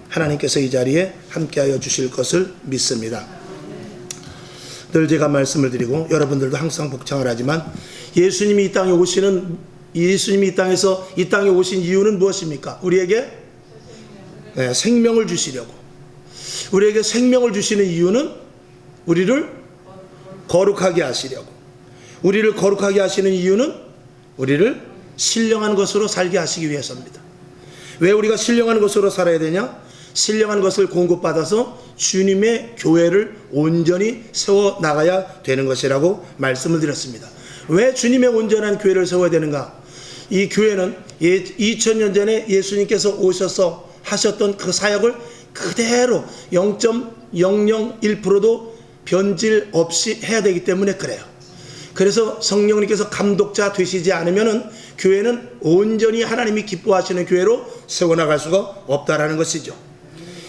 하나님께서 이 자리에 함께하여 주실 것을 믿습니다. 늘 제가 말씀을 드리고 여러분들도 항상 복창을 하지만 예수님이 이 땅에서 이 땅에 오신 이유는 무엇입니까? 우리에게 생명을 주시려고. 우리에게 생명을 주시는 이유는 우리를 거룩하게 하시려고. 우리를 거룩하게 하시는 이유는 우리를 신령한 것으로 살게 하시기 위해서입니다. 왜 우리가 신령한 것으로 살아야 되냐? 신령한 것을 공급받아서 주님의 교회를 온전히 세워나가야 되는 것이라고 말씀을 드렸습니다. 왜 주님의 온전한 교회를 세워야 되는가? 이 교회는 2000년 전에 예수님께서 오셔서 하셨던 그 사역을 그대로 0.001%도 변질 없이 해야 되기 때문에 그래요. 그래서 성령님께서 감독자 되시지 않으면은 교회는 온전히 하나님이 기뻐하시는 교회로 세워나갈 수가 없다라는 것이죠.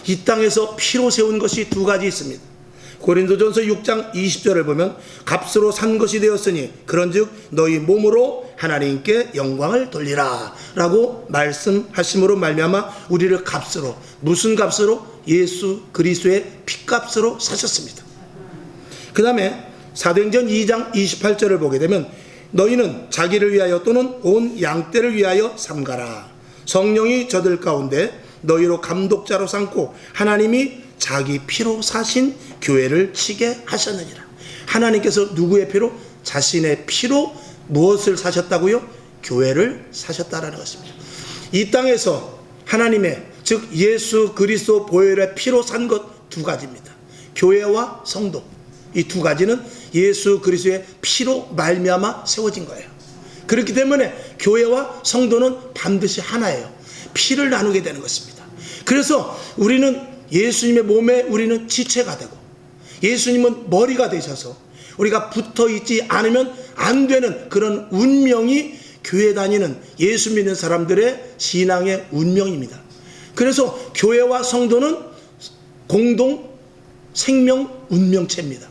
이 땅에서 피로 세운 것이 두 가지 있습니다. 고린도전서 6장 20절을 보면 값으로 산 것이 되었으니 그런즉 너희 몸으로 하나님께 영광을 돌리라 라고 말씀하심으로 말미암아 우리를 값으로, 무슨 값으로? 예수 그리스도의 피값으로 사셨습니다. 그 다음에 사도행전 2장 28절을 보게 되면 너희는 자기를 위하여 또는 온 양떼를 위하여 삼가라. 성령이 저들 가운데 너희로 감독자로 삼고 하나님이 자기 피로 사신 교회를 치게 하셨느니라. 하나님께서 누구의 피로? 자신의 피로 무엇을 사셨다고요? 교회를 사셨다라는 것입니다. 이 땅에서 하나님의, 즉 예수 그리스도 보혈의 피로 산 것 두 가지입니다. 교회와 성도, 이 두 가지는 예수 그리스도의 피로 말미암아 세워진 거예요. 그렇기 때문에 교회와 성도는 반드시 하나예요. 피를 나누게 되는 것입니다. 그래서 우리는 예수님의 몸에 우리는 지체가 되고 예수님은 머리가 되셔서 우리가 붙어 있지 않으면 안 되는 그런 운명이 교회 다니는 예수 믿는 사람들의 신앙의 운명입니다. 그래서 교회와 성도는 공동 생명 운명체입니다.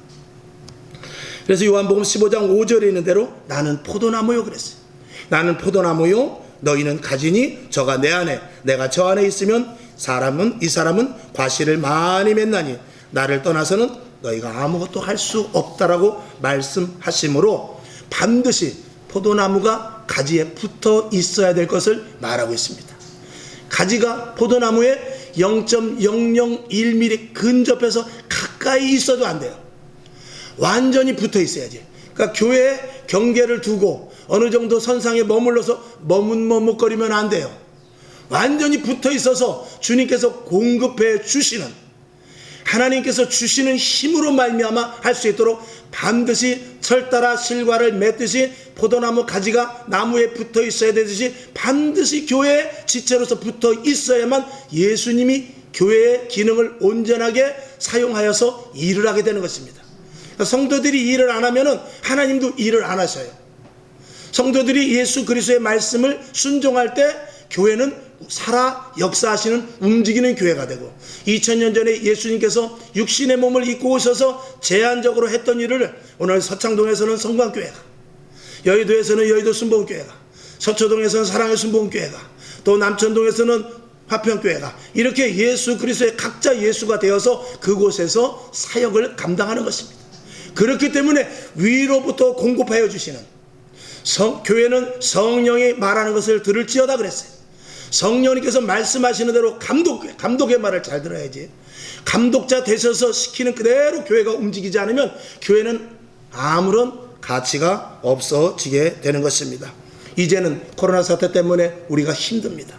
그래서 요한복음 15장 5절에 있는 대로 나는 포도나무요 그랬어요. 나는 포도나무요 너희는 가지니 저가 내 안에 내가 저 안에 있으면 이 사람은 과실을 많이 맺나니 나를 떠나서는 너희가 아무것도 할 수 없다라고 말씀하시므로 반드시 포도나무가 가지에 붙어 있어야 될 것을 말하고 있습니다. 가지가 포도나무에 0.001mm 근접해서 가까이 있어도 안 돼요. 완전히 붙어 있어야지. 그러니까 교회에 경계를 두고 어느 정도 선상에 머물러서 머뭇머뭇거리면 안 돼요. 완전히 붙어 있어서 주님께서 공급해 주시는, 하나님께서 주시는 힘으로 말미암아 할 수 있도록 반드시 철따라 실과를 맺듯이 포도나무 가지가 나무에 붙어 있어야 되듯이 반드시 교회의 지체로서 붙어 있어야만 예수님이 교회의 기능을 온전하게 사용하여서 일을 하게 되는 것입니다. 성도들이 일을 안 하면은 하나님도 일을 안 하셔요. 성도들이 예수 그리스도의 말씀을 순종할 때 교회는 살아 역사하시는 움직이는 교회가 되고 2000년 전에 예수님께서 육신의 몸을 입고 오셔서 제한적으로 했던 일을 오늘 서창동에서는 성광교회가, 여의도에서는 여의도 순복음교회가, 서초동에서는 사랑의 순복음교회가, 또 남천동에서는 화평교회가 이렇게 예수 그리스도의 각자 예수가 되어서 그곳에서 사역을 감당하는 것입니다. 그렇기 때문에 위로부터 공급하여 주시는 교회는 성령이 말하는 것을 들을지어다 그랬어요. 성령님께서 말씀하시는 대로 감독의 말을 잘 들어야지. 감독자 되셔서 시키는 그대로 교회가 움직이지 않으면 교회는 아무런 가치가 없어지게 되는 것입니다. 이제는 코로나 사태 때문에 우리가 힘듭니다.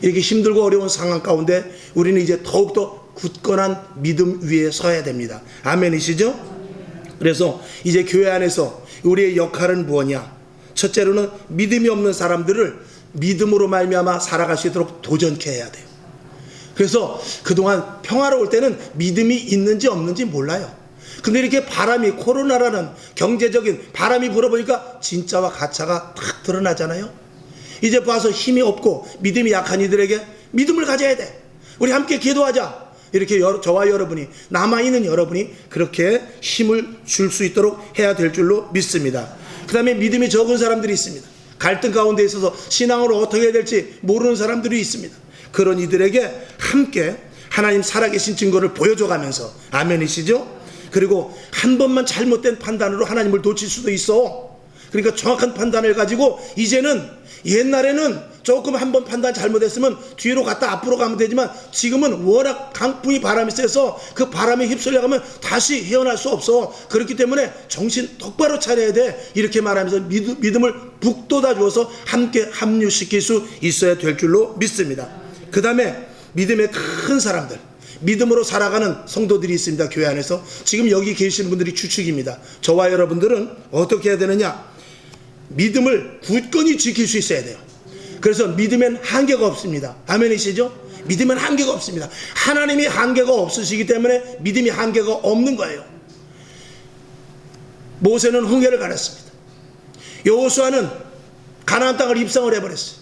이렇게 힘들고 어려운 상황 가운데 우리는 이제 더욱더 굳건한 믿음 위에 서야 됩니다. 아멘이시죠? 그래서 이제 교회 안에서 우리의 역할은 무엇이냐? 첫째로는 믿음이 없는 사람들을 믿음으로 말미암아 살아갈 수 있도록 도전케 해야 돼요. 그래서 그동안 평화로울 때는 믿음이 있는지 없는지 몰라요. 근데 이렇게 바람이, 코로나라는 경제적인 바람이 불어보니까 진짜와 가짜가 딱 드러나잖아요. 이제 봐서 힘이 없고 믿음이 약한 이들에게 믿음을 가져야 돼. 우리 함께 기도하자. 이렇게 저와 여러분이, 남아있는 여러분이 그렇게 힘을 줄 수 있도록 해야 될 줄로 믿습니다. 그 다음에 믿음이 적은 사람들이 있습니다. 갈등 가운데 있어서 신앙으로 어떻게 해야 될지 모르는 사람들이 있습니다. 그런 이들에게 함께 하나님 살아계신 증거를 보여줘가면서, 아멘이시죠? 그리고 한 번만 잘못된 판단으로 하나님을 놓칠 수도 있어. 그러니까 정확한 판단을 가지고, 이제는, 옛날에는 조금 한 번 판단 잘못했으면 뒤로 갔다 앞으로 가면 되지만, 지금은 워낙 강풍이 바람이 세서 그 바람에 휩쓸려 가면 다시 헤어날 수 없어. 그렇기 때문에 정신 똑바로 차려야 돼. 이렇게 말하면서 믿음을 북돋아 주어서 함께 합류시킬 수 있어야 될 줄로 믿습니다. 그 다음에 믿음의 큰 사람들, 믿음으로 살아가는 성도들이 있습니다. 교회 안에서. 지금 여기 계시는 분들이 주축입니다. 저와 여러분들은 어떻게 해야 되느냐? 믿음을 굳건히 지킬 수 있어야 돼요. 그래서 믿음엔 한계가 없습니다. 아멘이시죠? 믿음엔 한계가 없습니다. 하나님이 한계가 없으시기 때문에 믿음이 한계가 없는 거예요. 모세는 홍해를 가렸습니다. 여호수아는 가나안 땅을 입성을 해버렸어요.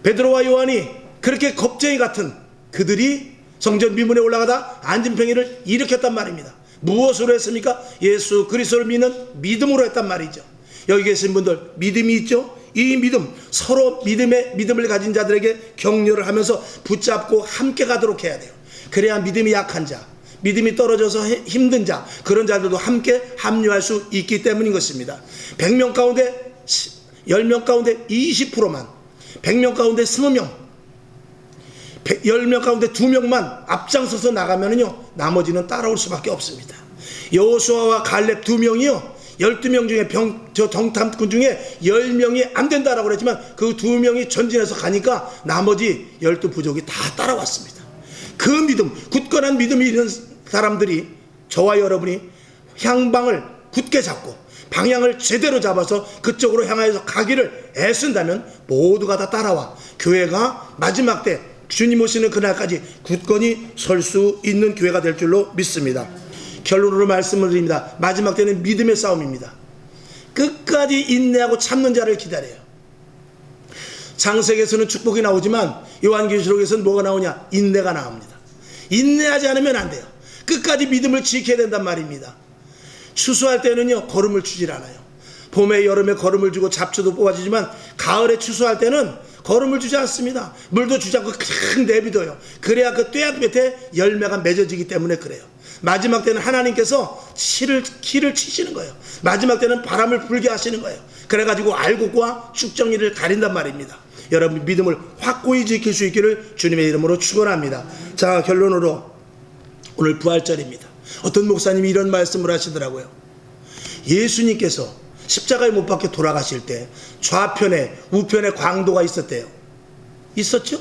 베드로와 요한이 그렇게 겁쟁이 같은 그들이 성전 미문에 올라가다 안진뱅이를 일으켰단 말입니다. 무엇으로 했습니까? 예수 그리스도를 믿는 믿음으로 했단 말이죠. 여기 계신 분들 믿음이 있죠? 이 믿음, 서로 믿음을 가진 자들에게 격려를 하면서 붙잡고 함께 가도록 해야 돼요. 그래야 믿음이 약한 자, 믿음이 떨어져서 힘든 자, 그런 자들도 함께 합류할 수 있기 때문인 것입니다. 100명 가운데 10명 가운데 20%만, 100명 가운데 20명, 10명 가운데 2명만 앞장서서 나가면은요, 나머지는 따라올 수밖에 없습니다. 여호수아와 갈렙 2명이요, 12명 중에 정탐꾼 중에 10명이 안 된다라고 그랬지만 그 2명이 전진해서 가니까 나머지 12부족이 다 따라왔습니다. 그 믿음, 굳건한 믿음이 있는 사람들이, 저와 여러분이 향방을 굳게 잡고 방향을 제대로 잡아서 그쪽으로 향하여서 가기를 애쓴다면 모두가 다 따라와 교회가 마지막 때 주님 오시는 그날까지 굳건히 설 수 있는 교회가 될 줄로 믿습니다. 결론으로 말씀을 드립니다. 마지막 때는 믿음의 싸움입니다. 끝까지 인내하고 참는 자를 기다려요. 창세기에서는 축복이 나오지만 요한계시록에서는 뭐가 나오냐? 인내가 나옵니다. 인내하지 않으면 안 돼요. 끝까지 믿음을 지켜야 된단 말입니다. 추수할 때는요, 거름을 주질 않아요. 봄에 여름에 거름을 주고 잡초도 뽑아주지만 가을에 추수할 때는 거름을 주지 않습니다. 물도 주지 않고 그냥 내비둬요. 그래야 그 뙤약 밑에 열매가 맺어지기 때문에 그래요. 마지막 때는 하나님께서 키를 치시는 거예요. 마지막 때는 바람을 불게 하시는 거예요. 그래가지고 알곡과 쭉정이를 가린단 말입니다. 여러분 믿음을 확고히 지킬 수 있기를 주님의 이름으로 축원합니다. 자, 결론으로 오늘 부활절입니다. 어떤 목사님이 이런 말씀을 하시더라고요. 예수님께서 십자가에 못 박혀 돌아가실 때 좌편에 우편에 광도가 있었대요. 있었죠?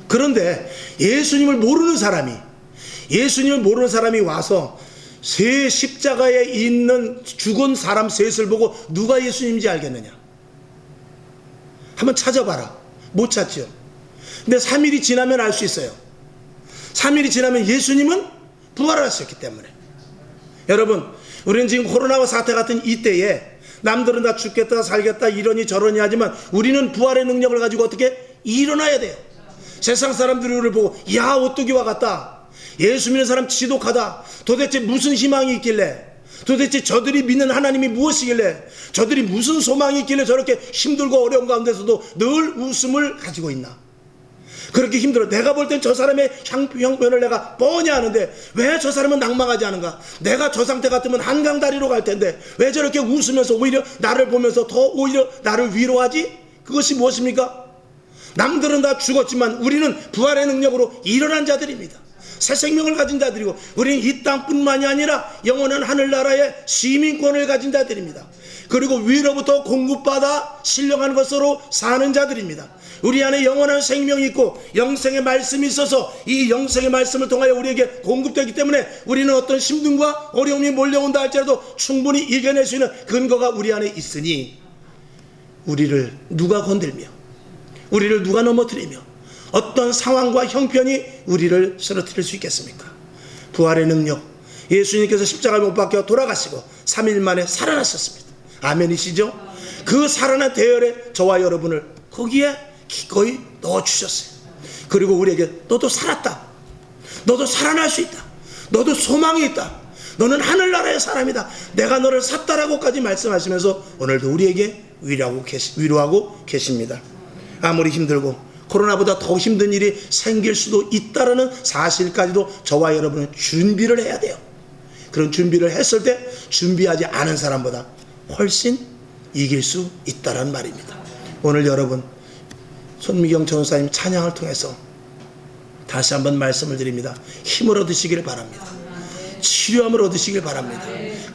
그런데 예수님을 모르는 사람이 와서 새 십자가에 있는 죽은 사람 셋을 보고 누가 예수님인지 알겠느냐? 한번 찾아봐라. 못 찾죠. 근데 3일이 지나면 알 수 있어요. 3일이 지나면 예수님은 부활하셨기 때문에. 여러분, 우리는 지금 코로나 사태 같은 이때에 남들은 다 죽겠다 살겠다 이러니 저러니 하지만 우리는 부활의 능력을 가지고 어떻게 일어나야 돼요. 세상 사람들이 우리를 보고 야 오뚜기와 같다, 예수 믿는 사람 지독하다, 도대체 무슨 희망이 있길래, 도대체 저들이 믿는 하나님이 무엇이길래, 저들이 무슨 소망이 있길래 저렇게 힘들고 어려운 가운데서도 늘 웃음을 가지고 있나. 그렇게 힘들어. 내가 볼 땐 저 사람의 형편을 내가 뻔히 아는데 왜 저 사람은 낭망하지 않은가? 내가 저 상태 같으면 한강 다리로 갈 텐데 왜 저렇게 웃으면서 오히려 나를 보면서 더 오히려 나를 위로하지? 그것이 무엇입니까? 남들은 다 죽었지만 우리는 부활의 능력으로 일어난 자들입니다. 새 생명을 가진 자들이고 우리는 이 땅뿐만이 아니라 영원한 하늘나라의 시민권을 가진 자들입니다. 그리고 위로부터 공급받아 신령한 것으로 사는 자들입니다. 우리 안에 영원한 생명이 있고 영생의 말씀이 있어서 이 영생의 말씀을 통하여 우리에게 공급되기 때문에 우리는 어떤 힘듦과 어려움이 몰려온다 할지라도 충분히 이겨낼 수 있는 근거가 우리 안에 있으니 우리를 누가 건들며 우리를 누가 넘어뜨리며 어떤 상황과 형편이 우리를 쓰러뜨릴 수 있겠습니까? 부활의 능력, 예수님께서 십자가에 못 박혀 돌아가시고 3일 만에 살아나셨습니다. 아멘이시죠? 그 살아난 대열에 저와 여러분을 거기에 기꺼이 넣어주셨어요. 그리고 우리에게 너도 살았다, 너도 살아날 수 있다, 너도 소망이 있다, 너는 하늘나라의 사람이다, 내가 너를 샀다라고까지 말씀하시면서 오늘도 우리에게 위로하고 계십니다. 아무리 힘들고 코로나보다 더 힘든 일이 생길 수도 있다는 사실까지도 저와 여러분은 준비를 해야 돼요. 그런 준비를 했을 때 준비하지 않은 사람보다 훨씬 이길 수 있다는 말입니다. 오늘 여러분 손미경 전사님 찬양을 통해서 다시 한번 말씀을 드립니다. 힘을 얻으시길 바랍니다. 치료함을 얻으시길 바랍니다.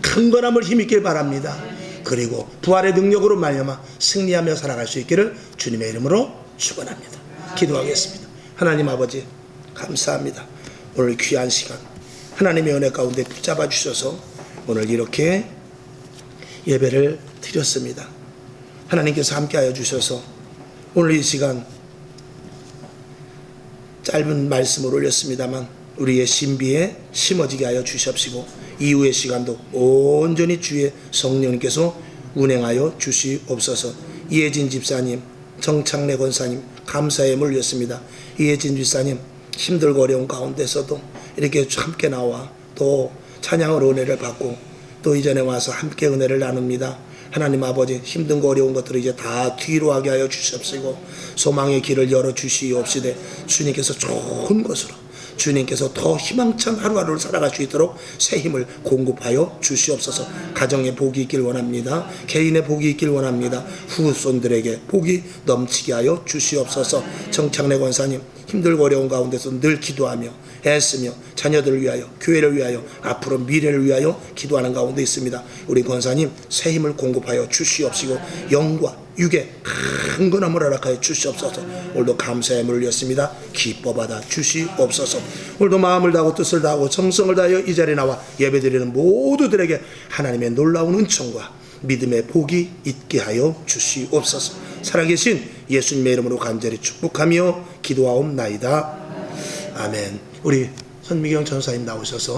강건함을 힘있길 바랍니다. 그리고 부활의 능력으로 말미암아 승리하며 살아갈 수 있기를 주님의 이름으로 축원합니다. 기도하겠습니다. 하나님 아버지 감사합니다. 오늘 귀한 시간 하나님의 은혜 가운데 붙잡아 주셔서 오늘 이렇게 예배를 드렸습니다. 하나님께서 함께하여 주셔서 오늘 이 시간 짧은 말씀을 올렸습니다만 우리의 신비에 심어지게 하여 주시옵시고 이후의 시간도 온전히 주의 성령님께서 운행하여 주시옵소서. 이혜진 집사님, 정창래 권사님 감사의 물렸습니다. 이혜진 집사님 힘들고 어려운 가운데서도 이렇게 함께 나와 또 찬양으로 은혜를 받고 또 이전에 와서 함께 은혜를 나눕니다. 하나님 아버지 힘든 거 어려운 것들을 이제 다 뒤로 하게 하여 주시옵시고 소망의 길을 열어주시옵시되 주님께서 좋은 것으로 주님께서 더 희망찬 하루하루를 살아갈 수 있도록 새 힘을 공급하여 주시옵소서. 가정에 복이 있길 원합니다. 개인의 복이 있길 원합니다. 후손들에게 복이 넘치게 하여 주시옵소서. 정창래 권사님 힘들고 어려운 가운데서 늘 기도하며 애쓰며 자녀들을 위하여 교회를 위하여 앞으로 미래를 위하여 기도하는 가운데 있습니다. 우리 권사님 새 힘을 공급하여 주시옵시고 영과 육의 강건함을 허락하여 주시옵소서. 오늘도 감사의 물을 올렸습니다. 기뻐 받아 주시옵소서. 오늘도 마음을 다하고 뜻을 다하고 정성을 다하여 이 자리에 나와 예배드리는 모두들에게 하나님의 놀라운 은총과 믿음의 복이 있게 하여 주시옵소서. 살아계신 예수님의 이름으로 간절히 축복하며 기도하옵나이다. 아멘. 우리 손미경 전사님 나오셔서